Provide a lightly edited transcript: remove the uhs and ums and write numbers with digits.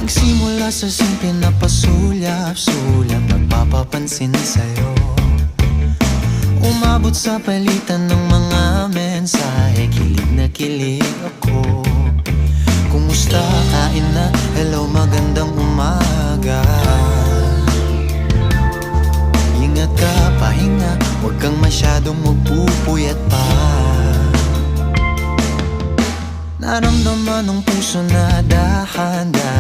Nagsimula sa simple na pasulyap-sulyap, nagpapapansin sa'yo. Umabot sa palitan ng mga mensahe, kilig na kilig ako. Kumusta, kain na, hello, magandang umaga. Ingat ka, pahinga, huwag kang masyadong magpupuyat pa. Naramdaman ng puso na dahan-dahan